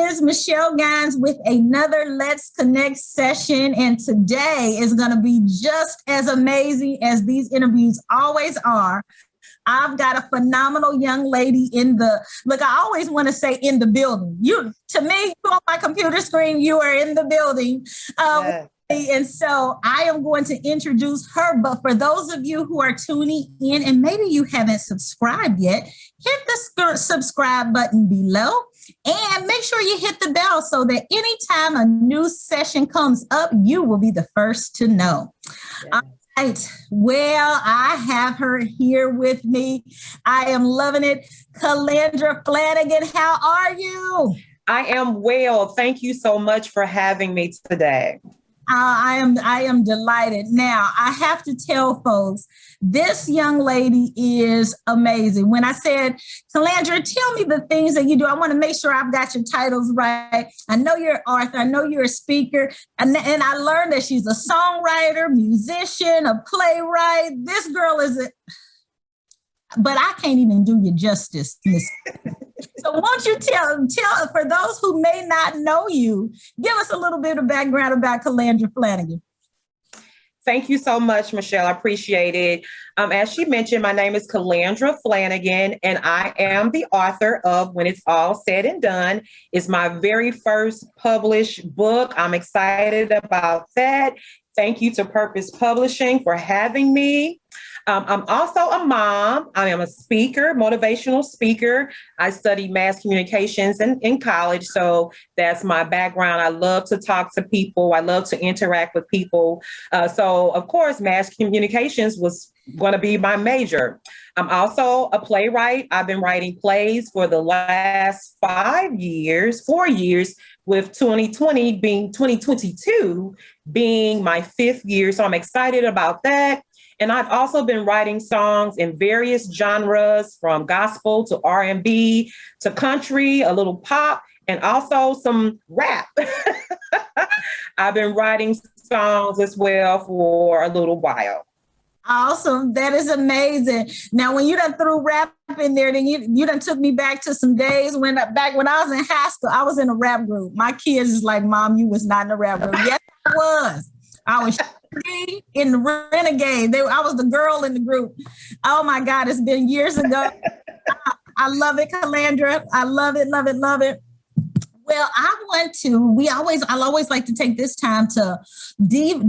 is Michelle Gines with another Let's Connect session. And today is going to be just as amazing as these interviews always are. I've got a phenomenal young lady look, I always want to say in the building. To me, you on my computer screen, you are in the building. Yes. And so I am going to introduce her. But for those of you who are tuning in and maybe you haven't subscribed yet, hit the subscribe button below and make sure you hit the bell so that anytime a new session comes up, you will be the first to know. Yes. Right. Well, I have her here with me. I am loving it. Calandra Flanigan, how are you? I am well. Thank you so much for having me today. I am delighted. Now, I have to tell folks, this young lady is amazing. When I said, Calandra, tell me the things that you do, I want to make sure I've got your titles right. I know you're an author. I know you're a speaker. And I learned that she's a songwriter, musician, a playwright. This girl but I can't even do you justice, Miss. So won't you tell for those who may not know you, give us a little bit of background about Calandra Flanigan. Thank you so much, Michelle. I appreciate it. As she mentioned, my name is Calandra Flanigan, and I am the author of When It's All Said and Done. It's my very first published book. I'm excited about that. Thank you to Purpose Publishing for having me. I'm also a mom. I am a speaker, motivational speaker. I studied mass communications in college, so that's my background. I love to talk to people. I love to interact with people. So, of course, mass communications was going to be my major. I'm also a playwright. I've been writing plays for the last 4 years, with 2022 being my 5th year. So I'm excited about that. And I've also been writing songs in various genres, from gospel to R&B to country, a little pop, and also some rap. I've been writing songs as well for a little while. Awesome. That is amazing. Now, when you done threw rap in there, then you done took me back to some days back when I was in high school. I was in a rap group. My kids is like, Mom, you was not in a rap group. Yes, I was. I was in the Renegade. I was the girl in the group. Oh my God, it's been years ago. I love it, Calandra. I love it, love it, love it. Well, I always like to take this time to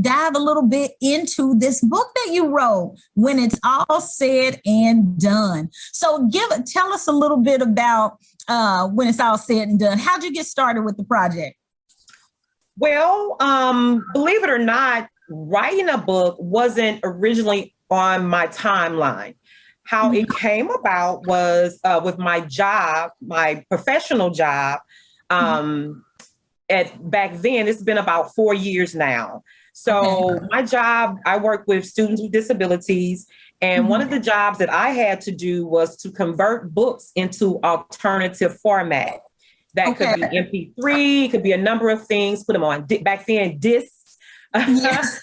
dive a little bit into this book that you wrote, When It's All Said and Done. So tell us a little bit about When It's All Said and Done. How'd you get started with the project? Well, believe it or not, writing a book wasn't originally on my timeline. How it came about was with my job, my professional job. Back then, it's been about 4 years now. So my job, I work with students with disabilities. And one of the jobs that I had to do was to convert books into alternative format. That could be MP3, it could be a number of things, put them on back then discs. Yes.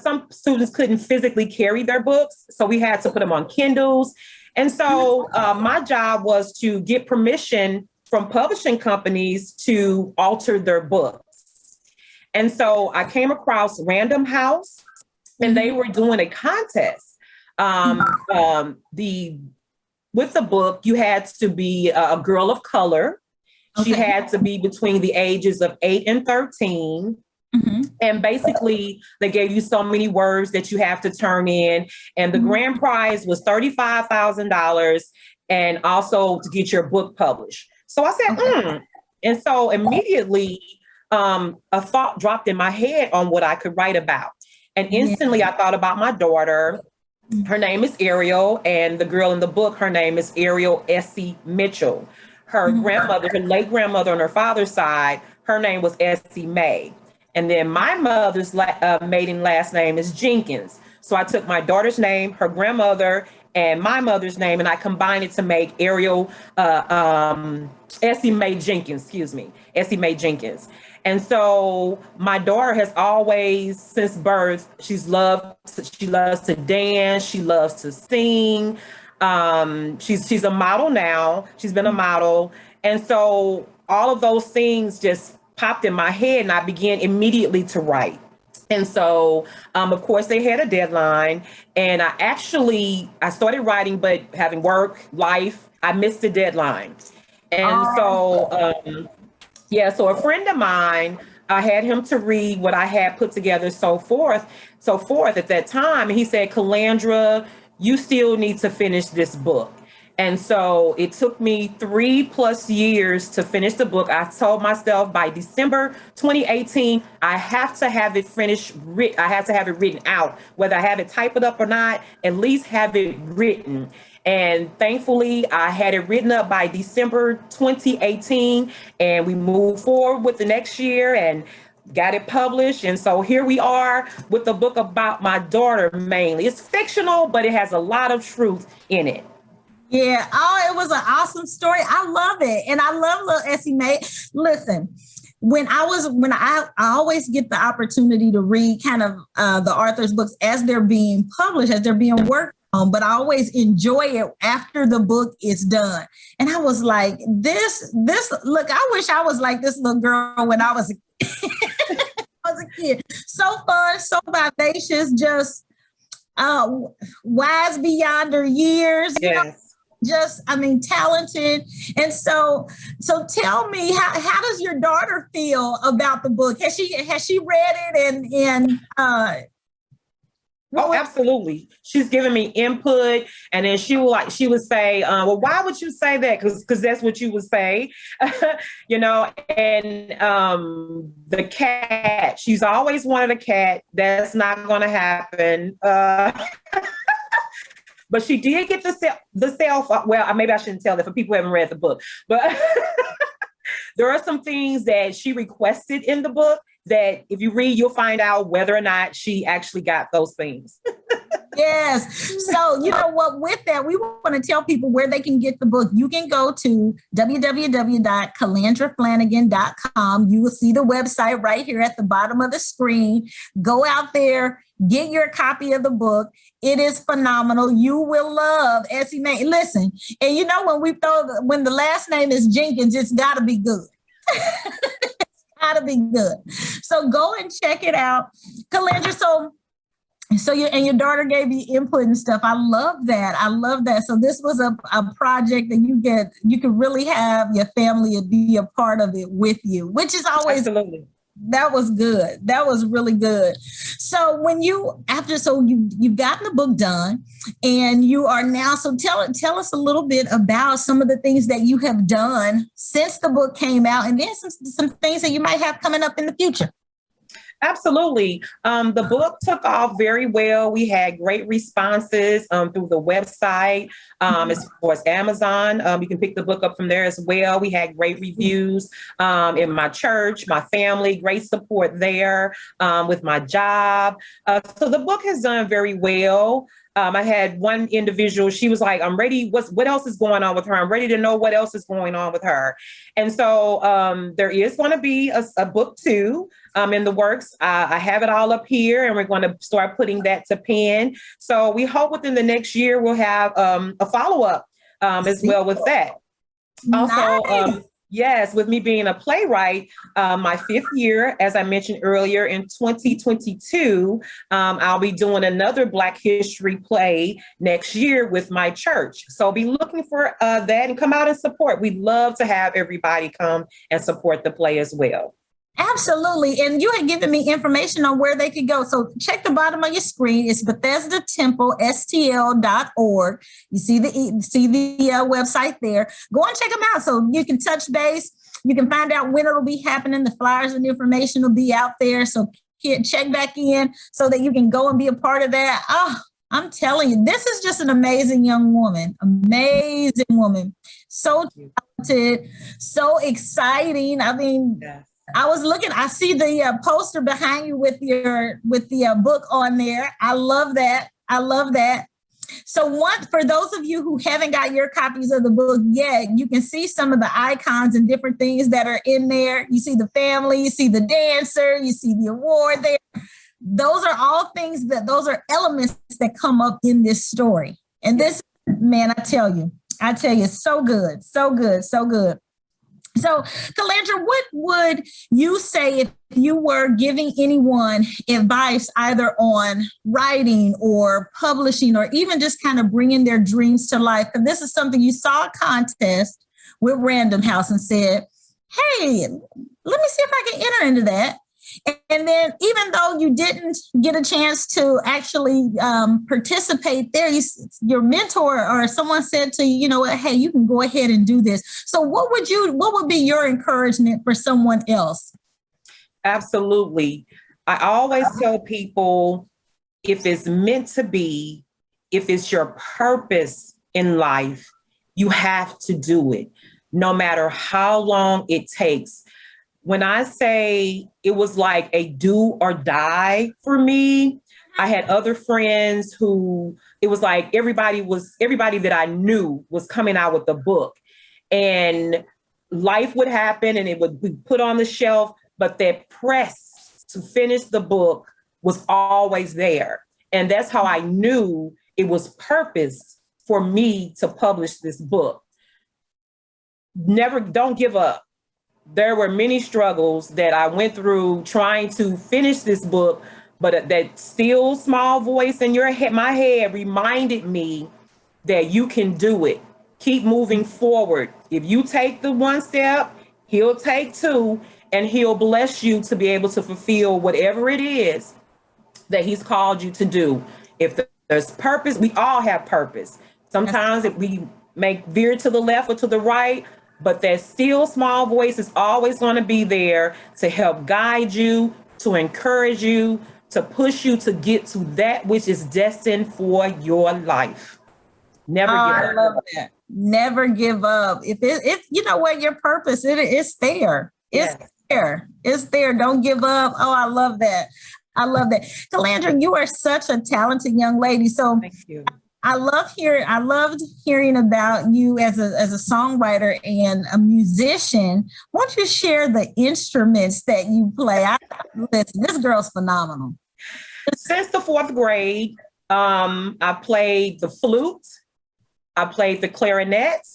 Some students couldn't physically carry their books, so we had to put them on Kindles. And so my job was to get permission from publishing companies to alter their books. And so I came across Random House, and they were doing a contest. With the book, you had to be a girl of color. She had to be between the ages of 8 and 13. And basically, they gave you so many words that you have to turn in. And the grand prize was $35,000, and also to get your book published. So I said, And so immediately, a thought dropped in my head on what I could write about. And instantly, I thought about my daughter. Her name is Ariel, and the girl in the book, her name is Ariel Essie Mitchell. Her grandmother, her late grandmother on her father's side, her name was Essie Mae. And then my mother's maiden last name is Jenkins. So I took my daughter's name, her grandmother, and my mother's name, and I combined it to make Ariel, Essie Mae Jenkins, Essie Mae Jenkins. And so my daughter has always, since birth, she loves to dance. She loves to sing. She's a model now. She's been a model. And so all of those things just popped in my head, and I began immediately to write. And so, of course, they had a deadline, and I started writing, but having work, life, I missed the deadline. And so a friend of mine, I had him to read what I had put together, so forth at that time. And he said, Calandra, you still need to finish this book. And so it took me 3+ years to finish the book. I told myself by December 2018, I have to have it finished. I have to have it written out, whether I have it typed up or not, at least have it written. And thankfully, I had it written up by December 2018, and we moved forward with the next year and got it published. And so here we are with the book about my daughter mainly. It's fictional, but it has a lot of truth in it. Yeah. Oh, it was an awesome story. I love it. And I love little Essie Mae. Listen, when I always get the opportunity to read kind of the author's books as they're being published, as they're being worked on, but I always enjoy it after the book is done. And I was like, look, I wish I was like this little girl when I was a kid. So fun, so vivacious, just wise beyond her years. Yes. Talented. And so tell me, how does your daughter feel about the book? Has she read it Oh, absolutely. She's giving me input, and then she would say, well, why would you say that? Because that's what you would say, and the cat, she's always wanted a cat. That's not going to happen. But she did get the cell phone. Well, maybe I shouldn't tell that for people who haven't read the book, but there are some things that she requested in the book that if you read, you'll find out whether or not she actually got those things. Yes. So you know what, with that, we want to tell people where they can get the book. You can go to www.calandraflanigan.com. You will see the website right here at the bottom of the screen. Go out there, get your copy of the book. It is phenomenal. You will love Essie Mae. Listen, and when the last name is Jenkins, it's got to be good. Gotta be good. So go and check it out. Calandra, so your daughter gave you input and stuff. I love that. So this was a project that you could really have your family be a part of it with you, which is always absolutely. That was good. That was really good. So you've gotten the book done and you are now, so tell us a little bit about some of the things that you have done since the book came out, and then some things that you might have coming up in the future. Absolutely. The book took off very well. We had great responses through the website, as far as Amazon. You can pick the book up from there as well. We had great reviews in my church, my family, great support there with my job. So the book has done very well. I had one individual, she was like, I'm ready. What else is going on with her? I'm ready to know what else is going on with her. And so there is going to be a book 2 in the works. I have it all up here, and we're going to start putting that to pen. So we hope within the next year we'll have a follow-up as well with that. Also, nice. Yes, with me being a playwright, my 5th year, as I mentioned earlier, in 2022, I'll be doing another Black History play next year with my church. So be looking for that and come out and support. We'd love to have everybody come and support the play as well. Absolutely. And you had given me information on where they could go. So check the bottom of your screen. It's Bethesda Temple, STL.org. You see the website there. Go and check them out so you can touch base. You can find out when it'll be happening. The flyers and information will be out there. So check back in so that you can go and be a part of that. Oh, I'm telling you, this is just an amazing young woman. Amazing woman. So talented, so exciting. I mean, yes. I see the poster behind you with the book on there. I love that. So for those of you who haven't got your copies of the book yet, you can see some of the icons and different things that are in there. You see the family, you see the dancer, you see the award there. Those are all those are elements that come up in this story. And this, man, I tell you, so good. So, Calandra, what would you say if you were giving anyone advice either on writing or publishing or even just kind of bringing their dreams to life? Because this is something you saw a contest with Random House and said, hey, let me see if I can enter into that. And then even though you didn't get a chance to actually participate there, your mentor or someone said to you, you know what, hey, you can go ahead and do this. So what would be your encouragement for someone else? Absolutely. I always tell people, if it's meant to be, if it's your purpose in life, you have to do it, no matter how long it takes. When I say it was like a do or die for me, I had other friends who it was like everybody that I knew was coming out with a book, and life would happen and it would be put on the shelf, but that press to finish the book was always there. And that's how I knew it was purpose for me to publish this book. Don't give up. There were many struggles that I went through trying to finish this book, but that still small voice in my head reminded me that you can do it. Keep moving forward. If you take the one step, he'll take two, and he'll bless you to be able to fulfill whatever it is that he's called you to do. If there's purpose, we all have purpose. Sometimes we may veer to the left or to the right, but that still small voice is always going to be there to help guide you, to encourage you, to push you to get to that which is destined for your life. Never give up. I love that. Never give up. If you know what your purpose it's there. It's there. It's there. Don't give up. Oh, I love that. I love that. Calandra, you are such a talented young lady. So thank you. I loved hearing about you as a songwriter and a musician. Why don't you share the instruments that you play? Listen, this girl's phenomenal. Since the 4th grade, I played the flute, I played the clarinet,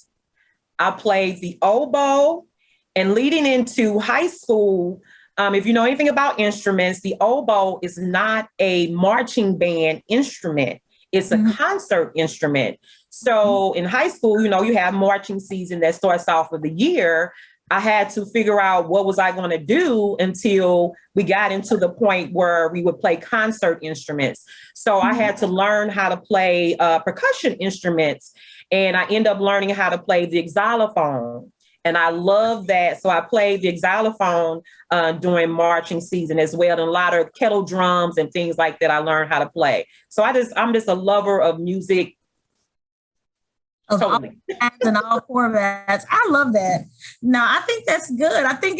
I played the oboe, and leading into high school, if you know anything about instruments, the oboe is not a marching band instrument. It's a concert instrument. So in high school, you have marching season that starts off of the year. I had to figure out what was I going to do until we got into the point where we would play concert instruments. So I had to learn how to play percussion instruments, and I ended up learning how to play the xylophone. And I love that. So I played the xylophone during marching season as well. And a lot of kettle drums and things like that I learned how to play. So I'm just a lover of music. Of totally. And all formats. I love that. No, I think that's good. I think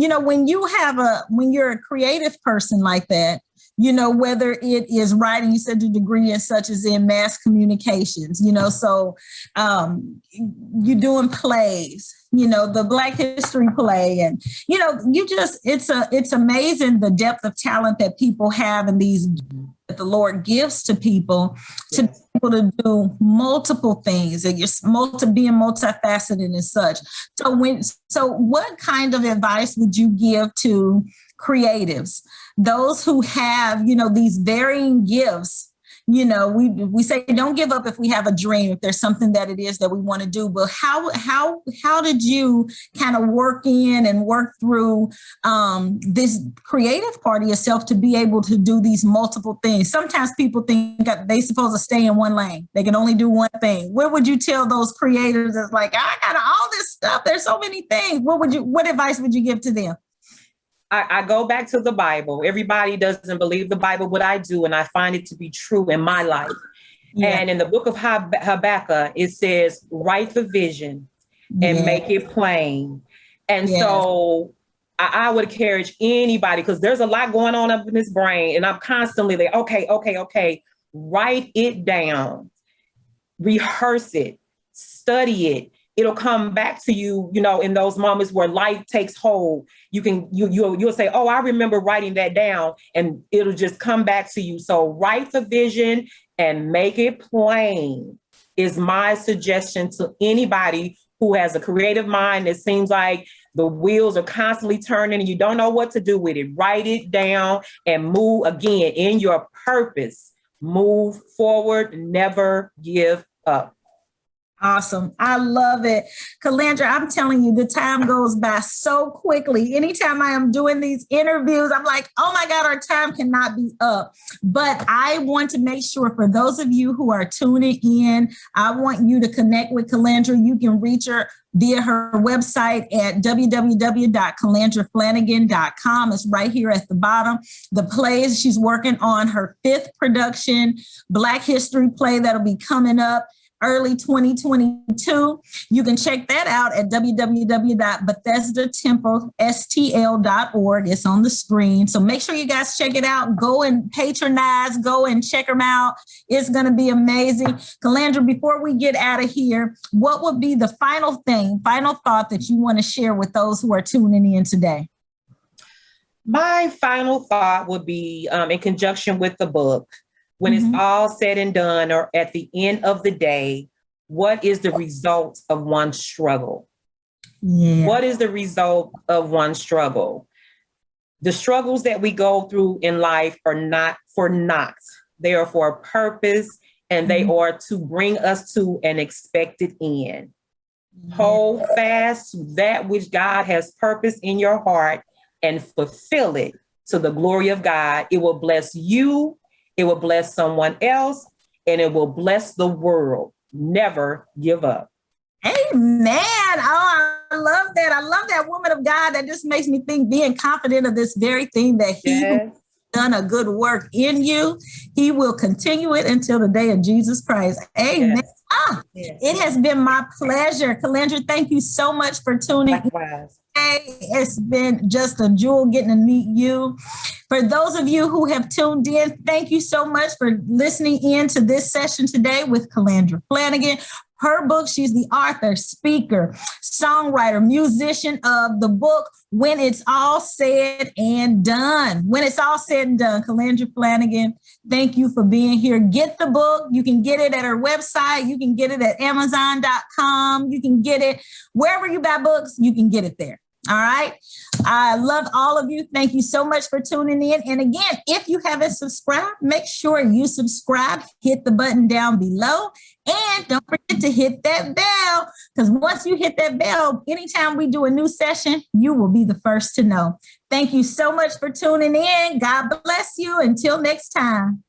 when you're a creative person like that, whether it is writing, you said your degree is such as in mass communications, so you're doing plays, the Black History play, and, it's amazing the depth of talent that people have and these that the Lord gives to people to be able to do multiple things, and you're being multifaceted and such. So what kind of advice would you give to creatives, those who have, these varying gifts? We say don't give up if we have a dream, if there's something that it is that we want to do. But how did you kind of work in and work through this creative part of yourself to be able to do these multiple things? Sometimes people think that they're supposed to stay in one lane. They can only do one thing. What would you tell those creators that's like, I got all this stuff, there's so many things? What advice would you give to them? I go back to the Bible. Everybody doesn't believe the Bible, but I do, and I find it to be true in my life. Yeah. And in the book of Habakkuk, it says, write the vision and make it plain. And so I would encourage anybody, because there's a lot going on up in this brain, and I'm constantly like, okay, write it down, rehearse it, study it. It'll come back to you, in those moments where life takes hold. You'll say, oh, I remember writing that down, and it'll just come back to you. So write the vision and make it plain is my suggestion to anybody who has a creative mind that seems like the wheels are constantly turning and you don't know what to do with it, write it down and move again in your purpose. Move forward, never give up. Awesome. I love it. Calandra, I'm telling you, the time goes by so quickly. Anytime I am doing these interviews, I'm like, oh my God, our time cannot be up. But I want to make sure for those of you who are tuning in, I want you to connect with Calandra. You can reach her via her website at www.calandraflanigan.com. It's right here at the bottom. The plays, she's working on her 5th production, Black History play that'll be coming up early 2022. You can check that out at www.BethesdaTempleSTL.org. It's on the screen. So make sure you guys check it out. Go and patronize, go and check them out. It's going to be amazing. Calandra, before we get out of here, what would be the final thought that you want to share with those who are tuning in today? My final thought would be in conjunction with the book. When it's all said and done, or at the end of the day, what is the result of one's struggle? Yeah. What is the result of one's struggle? The struggles that we go through in life are not for naught. They are for a purpose, and they are to bring us to an expected end. Hold fast to that which God has purposed in your heart and fulfill it to the glory of God. It will bless you. It will bless someone else, and it will bless the world. Never give up. Amen. Oh, I love that. I love that, woman of God. That just makes me think, being confident of this very thing, that he who done a good work in you, he will continue it until the day of Jesus Christ. Amen. Yes. It has been my pleasure. Calandra, thank you so much for tuning in. It's been just a jewel getting to meet you. For those of you who have tuned in, thank you so much for listening in to this session today with Calandra Flanigan. Her book, she's the author, speaker, songwriter, musician of the book, When It's All Said and Done. When it's all said and done, Calandra Flanigan, thank you for being here. Get the book. You can get it at her website. You can get it at Amazon.com. You can get it wherever you buy books, you can get it there. All right. I love all of you. Thank you so much for tuning in. And again, if you haven't subscribed, make sure you subscribe, hit the button down below, and don't forget to hit that bell, because once you hit that bell, anytime we do a new session, you will be the first to know. Thank you so much for tuning in. God bless you. Until next time.